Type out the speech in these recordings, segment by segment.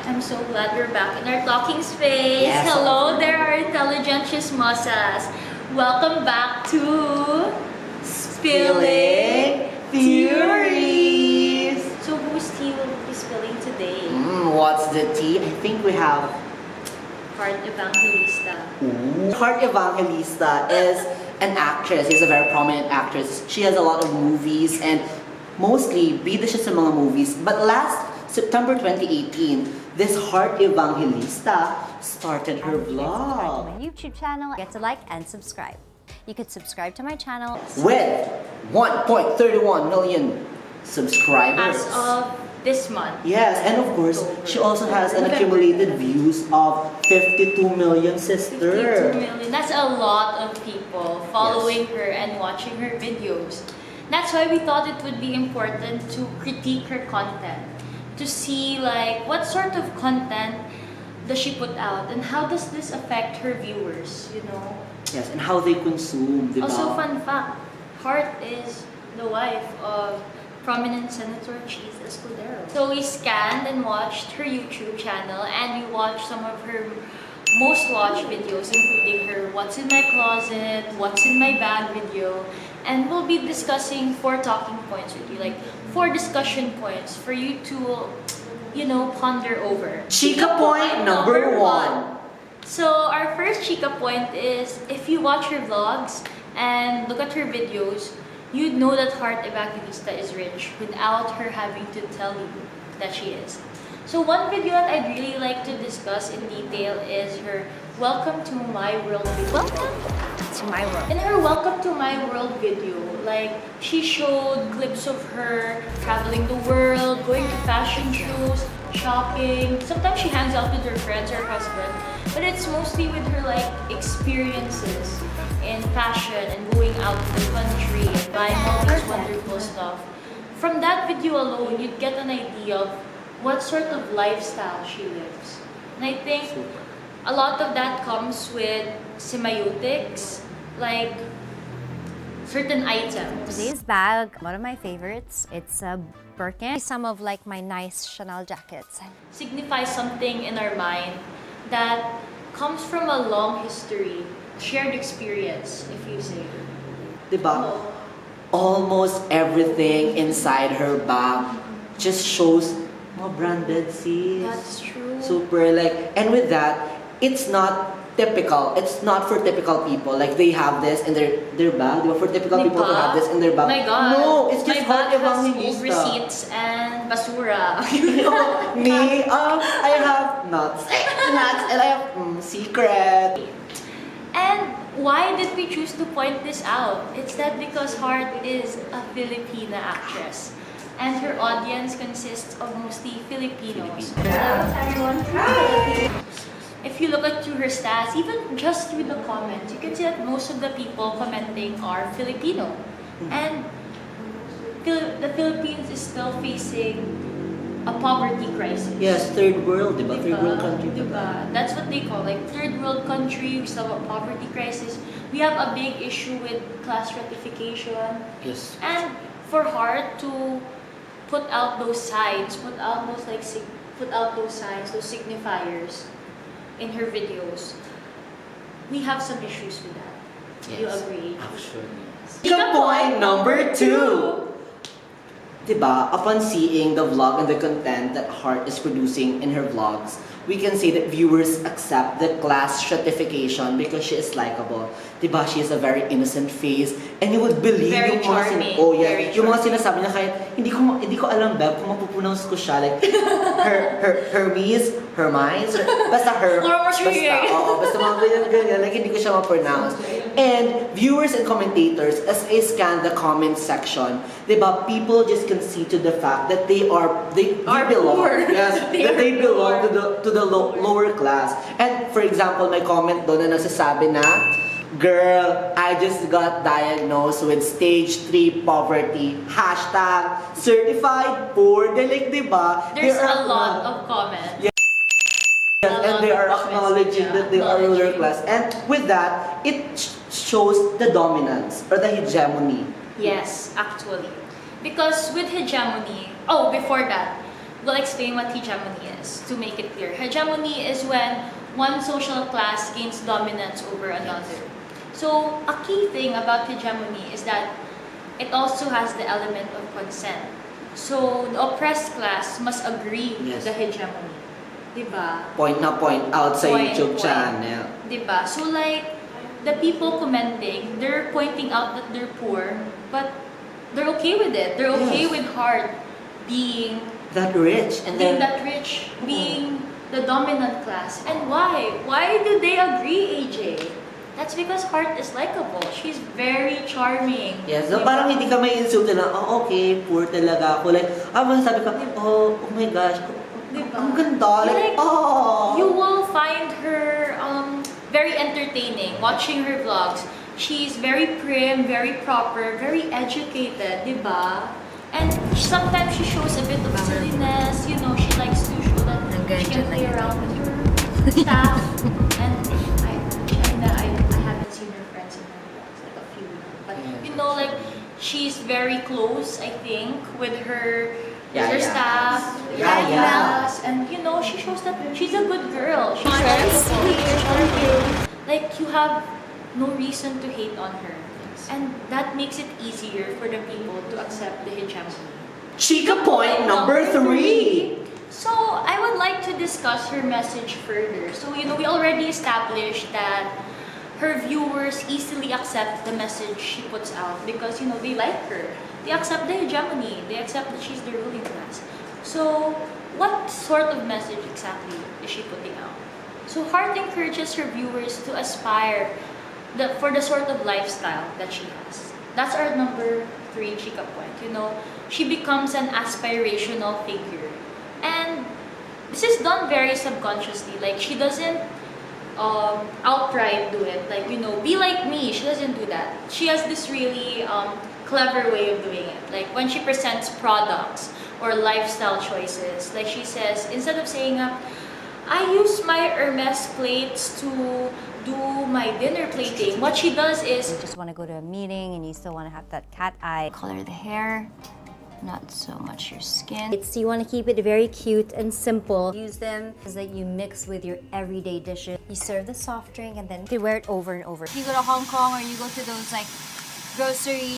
I'm so glad we're back in our talking space. Yes. Hello there, our intelligent chismosas. Welcome back to Spilling Tea-ory. So whose tea will we be spilling today? What's the tea? I think we have Heart Evangelista. Heart Evangelista is an actress. She's a very prominent actress. She has a lot of movies and mostly bida siya sa mga movies. But last September 2018, this Heart Evangelista started her vlog. My YouTube channel, get to like and subscribe. You could subscribe to my channel With 1.31 million subscribers. As of this month. Yes, and of course, she also has an accumulated views of 52 million, sister. 52 million. That's a lot of people following her and watching her videos. That's why we thought it would be important to critique her content. To see like what sort of content does she put out and how does this affect her viewers, you know? Yes, and how they consume, diba? Also, fun fact, Heart is the wife of prominent Senator Jesus. So we scanned and watched her YouTube channel and we watched some of her most watched videos, including her What's in My Closet, What's in My Bag video. And we'll be discussing 4 talking points with you, like 4 discussion points for you to, you know, ponder over. Chica point number 1. So our first chica point is, if you watch her vlogs and look at her videos, you'd know that Heart Evangelista is rich without her having to tell you that she is. So one video that I'd really like to discuss in detail is her Welcome to My World video. Welcome to my world. In her Welcome to My World video, like, she showed clips of her traveling the world, going to fashion shows, shopping. Sometimes she hangs out with her friends or husband, but it's mostly with her, like, experiences in fashion and going out to the country and buying all this wonderful stuff. From that video alone, you'd get an idea of what sort of lifestyle she lives. And I think a lot of that comes with semiotics, like certain items. Today's bag, one of my favorites. It's a Birkin. Some of like my nice Chanel jackets. Signifies something in our mind that comes from a long history, shared experience, if you say. Diba? Almost everything inside her bag just shows mga branded, sis. That's true. Super like, and with that, it's not typical. It's not for typical people. Like they have this in their bag. Diba? For typical My people to have this in their bag. My God. No, it's just my Heart bag has old Evangelista. receipts and basura. Me, I have nuts, and I have secret. And why did we choose to point this out? It's that because Heart is a Filipina actress. And her audience consists of mostly Filipinos. Hello, everyone. Hi. If you look at through her stats, even just through the comments, you can see that most of the people commenting are Filipino. And the Philippines is still facing a poverty crisis. Yes, third world, diba? Third world country. Diba? That's what they call, like, third world country. We still have a poverty crisis. We have a big issue with class stratification. Yes. And for Heart to put out those signs, put out those signs, those signifiers in her videos, we have some issues with that. Yes. You agree? Actually. Chica point number 2. Diba, upon seeing the vlog and the content that Heart is producing in her vlogs, we can say that viewers accept the class stratification because she is likable. Diba, she has a very innocent face and you would believe Very yung charming. yung mga sinasabi niya kahit hindi ko alam Beb kung mapupronounce ko siya like Hermes, basta basta mga ganyan, like hindi ko siya ma-pronounce. And viewers and commentators, as I scan the comment section, diba, people just concede to the fact that they belong. Poor. Yes, They that they are belong poor. to the lower class. And for example, may comment doon na nagsasabi na, girl, I just got diagnosed with stage 3 poverty. # certified poor. Like, diba? There's a lot of comments. Yes, and they are acknowledging that they are lower class. And with that, it shows the dominance or the hegemony. Yes, actually. Because with hegemony, before that, we'll explain what hegemony is to make it clear. Hegemony is when one social class gains dominance over another. So a key thing about hegemony is that it also has the element of consent. So the oppressed class must agree with the hegemony. Diba? Point out sa YouTube channel. Diba? So like, the people commenting, they're pointing out that they're poor, but they're okay with it. They're okay with Heart being that rich. And being that rich, being the dominant class. And why? Why do they agree, AJ? That's because Heart is likable. She's very charming. Yes, so parang hindi ka may insult na, oh, okay, poor talaga ako. Like, sabi ka, oh my gosh, diba? Ang ganda. Like, oh. You will find her very entertaining, watching her vlogs. She's very prim, very proper, very educated, diba? And sometimes she shows a bit of silliness, you know, she likes to show that she can play around with her staff. And I haven't seen her friends in her vlogs, like a few. But you know, like, she's very close, I think, with her staff, and you know, she shows that she's a good girl. She's very sweet. Like, you have no reason to hate on her, and that makes it easier for the people to accept the hegemony. Chica point number 3. So I would like to discuss her message further. So you know, we already established that her viewers easily accept the message she puts out because you know they like her. They accept the hegemony. They accept that she's the ruling class. So, what sort of message exactly is she putting out? So, Heart encourages her viewers to aspire for the sort of lifestyle that she has. That's our number 3 chica point. You know, she becomes an aspirational figure, and this is done very subconsciously. Like, she doesn't outright do it. Like, you know, be like me. She doesn't do that. She has this really clever way of doing it. Like when she presents products or lifestyle choices, like she says, instead of saying, I use my Hermes plates to do my dinner plating, what she does is, you just want to go to a meeting and you still want to have that cat eye. Color the hair, not so much your skin. You want to keep it very cute and simple. Use them is that you mix with your everyday dishes. You serve the soft drink and then you wear it over and over. You go to Hong Kong or you go to those like groceries.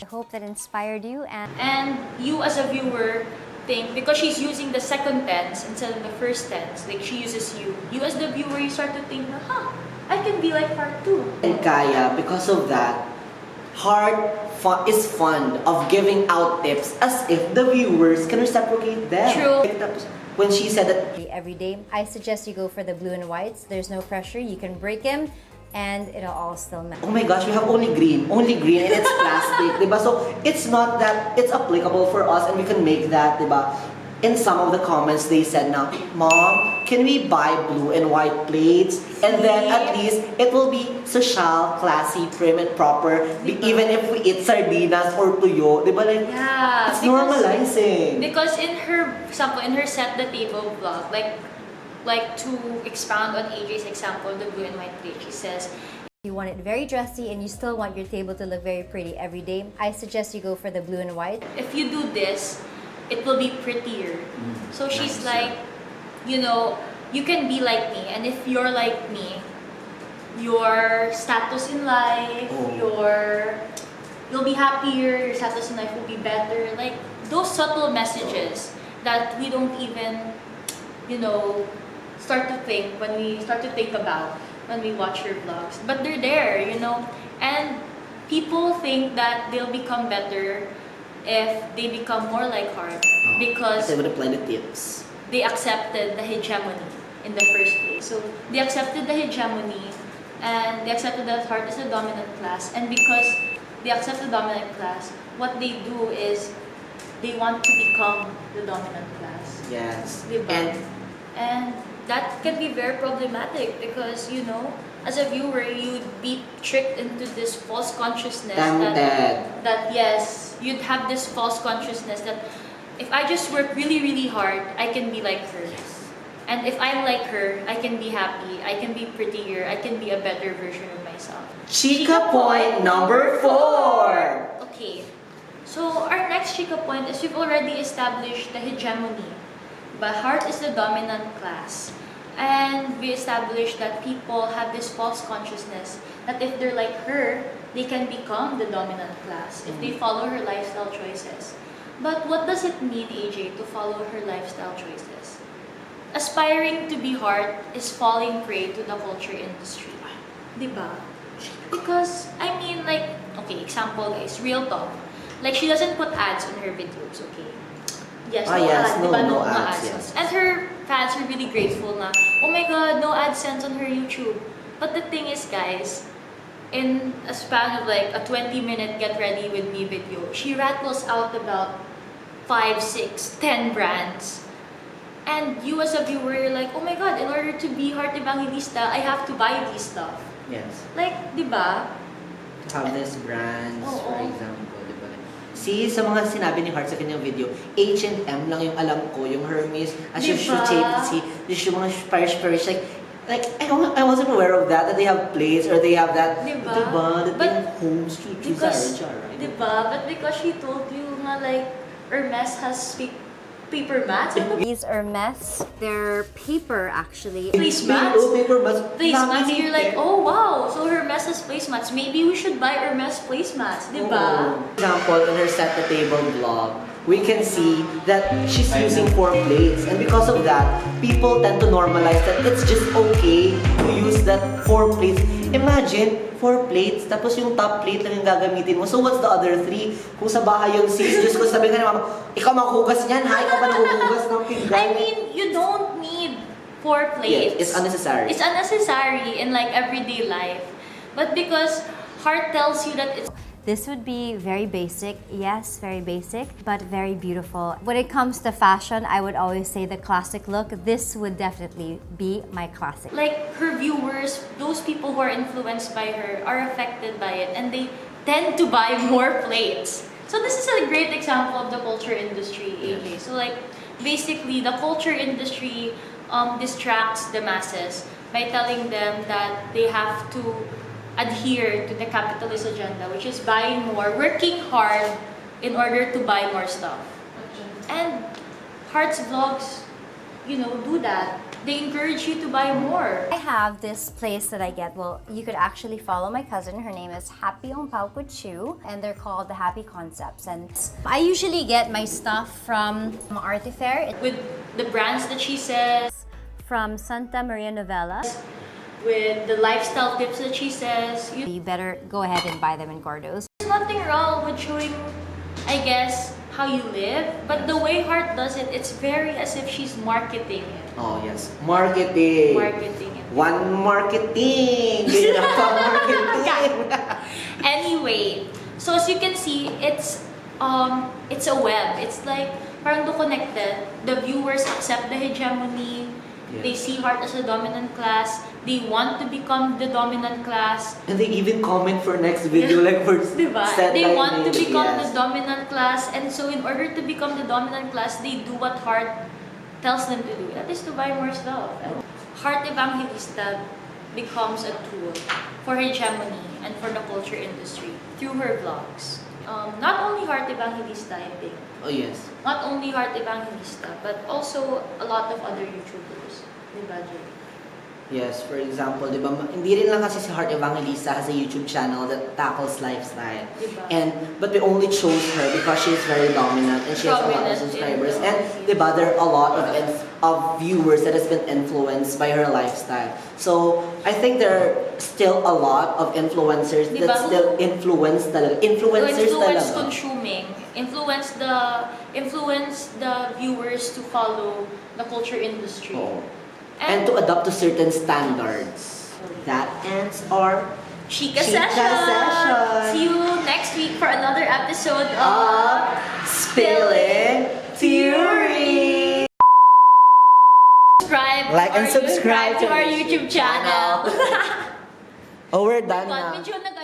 I hope that inspired you and you as a viewer think, because she's using the second tense instead of the first tense, like she uses you as the viewer, you start to think, I can be like Heart too. And Kaya, because of that, Heart is fond of giving out tips as if the viewers can reciprocate them. True. When she said that every day, I suggest you go for the blue and whites. There's no pressure. You can break them and it'll all still match. Oh my gosh, we have only green and it's plastic, diba? So it's not that it's applicable for us and we can make that, diba? In some of the comments, they said now, Mom, can we buy blue and white plates? And then at least it will be social, classy, prim and proper, even if we eat sardinas or tuyo, diba? Like, it's normalizing. Because in her, for example, in her set the table vlog, like to expound on AJ's example, the blue and white plate, she says, you want it very dressy and you still want your table to look very pretty every day, I suggest you go for the blue and white. If you do this, it will be prettier. So she's like, you know, you can be like me, and if you're like me, your status in life, you'll be happier, your status in life will be better. Like those subtle messages that we don't even, you know, start to think about when we watch her vlogs, but they're there, you know. And people think that they'll become better if they become more like Heart because they would apply the tips. They accepted the hegemony in the first place. So they accepted the hegemony and they accepted that Heart is the dominant class, and because they accept the dominant class, what they do is they want to become the dominant class. Yes. And that can be very problematic because, you know, as a viewer, you'd be tricked into this false consciousness that yes, you'd have this false consciousness that if I just work really, really hard, I can be like her. And if I'm like her, I can be happy, I can be prettier, I can be a better version of myself. Chica point number 4. Okay, So our next chika point is we've already established the hegemony. But Heart is the dominant class. And we established that people have this false consciousness that if they're like her, they can become the dominant class if they follow her lifestyle choices. But what does it mean, AJ, to follow her lifestyle choices? Aspiring to be Heart is falling prey to the culture industry. Diba? Because, I mean, like, okay, example guys, real talk. Like, she doesn't put ads on her videos, okay? Yes, ads, no, diba? no ads, yes. And her fans are really grateful na, oh my god, no AdSense on her YouTube. But the thing is, guys, in a span of like a 20-minute get ready with me video, she rattles out about 5, 6, 10 brands. And you as a viewer, you're like, oh my god, in order to be Heart Evangelista, I have to buy these stuff. Yes. Like, di ba? To have these brands, Oo. for example, di ba? See, sa mga sinabi ni Heart sa kanyang video, H&M lang yung alam ko, yung Hermes, as you should see, yung mga Sparish, like I wasn't aware of that they have plates or they have that, diba? That they have homes to choose right? Diba? But because she told you nga like, Hermes has paper mats. These are mess. They're paper actually. Placemats? Oh, paper mats. Placemats, you're like, oh wow, so Hermes has placemats. Maybe we should buy Hermes placemats, di ba? For example, in her set the table vlog, we can see that she's using 4 plates. And because of that, people tend to normalize that it's just okay to use that 4 plates. Imagine, 4 plates, tapos yung top plate lang yung gagamitin mo. So what's the other 3? Kung sa bahay yung 6, Diyos ko sabihin ka na, Mama, ikaw maghugas niyan ha? Ikaw ba naghuhugas ng pinggan? I mean, you don't need 4 plates. Yeah, it's unnecessary. It's unnecessary in like everyday life. But because Heart tells you that it's This would be very basic, yes, very basic, but very beautiful. When it comes to fashion, I would always say the classic look. This would definitely be my classic. like her viewers, those people who are influenced by her are affected by it and they tend to buy more plates. So this is a great example of the culture industry, AJ. So like basically the culture industry distracts the masses by telling them that they have to adhere to the capitalist agenda, which is buying more, working hard in order to buy more stuff. And Heart's vlogs, you know, do that. They encourage you to buy more. I have this place that I get. Well, you could actually follow my cousin. Her name is Happy Ong Pao Chu, and they're called the Happy Concepts. And I usually get my stuff from Arte Fair. With the brands that she says, From Santa Maria Novella. with the lifestyle tips that she says, You better go ahead and buy them in Gordo's. there's nothing wrong with showing, I guess, how you live. But the way Heart does it, it's very as if she's marketing it. Oh yes, marketing. Marketing it. One marketing. Marketing. Anyway, so as you can see, it's a web. It's like parang connected. The viewers accept the hegemony. Yes. They see Heart as a dominant class. They want to become the dominant class. And they even comment for next video, like for Diba? set They like want to maybe, become yes. the dominant class, and so in order to become the dominant class, they do what Heart tells them to do. That is to buy more stuff. Heart Evangelista becomes a tool for hegemony and for the culture industry through her vlogs. Not only Heart Evangelista, I think. Oh yes. Not only Heart Evangelista, but also a lot of other YouTubers. Diba, Jay? Yes, for example, di ba, hindi rin lang kasi si Heart Evangelista has a YouTube channel that tackles lifestyle. Diba? But we only chose her because she's very dominant and she has a lot of Prominent subscribers. in And di ba, there are a lot of viewers that has been influenced by her lifestyle. So, I think there are still a lot of influencers Diba? that still influence talaga. Influencers Influence talaga. consuming. Influence the viewers to follow the culture industry. Oo. And to adapt to certain standards. That ends our Chika Chika session. session. See you next week for another episode of of Spilling Tea-ory. Like and subscribe to our YouTube channel. Oh, we're done God, na. medyo nag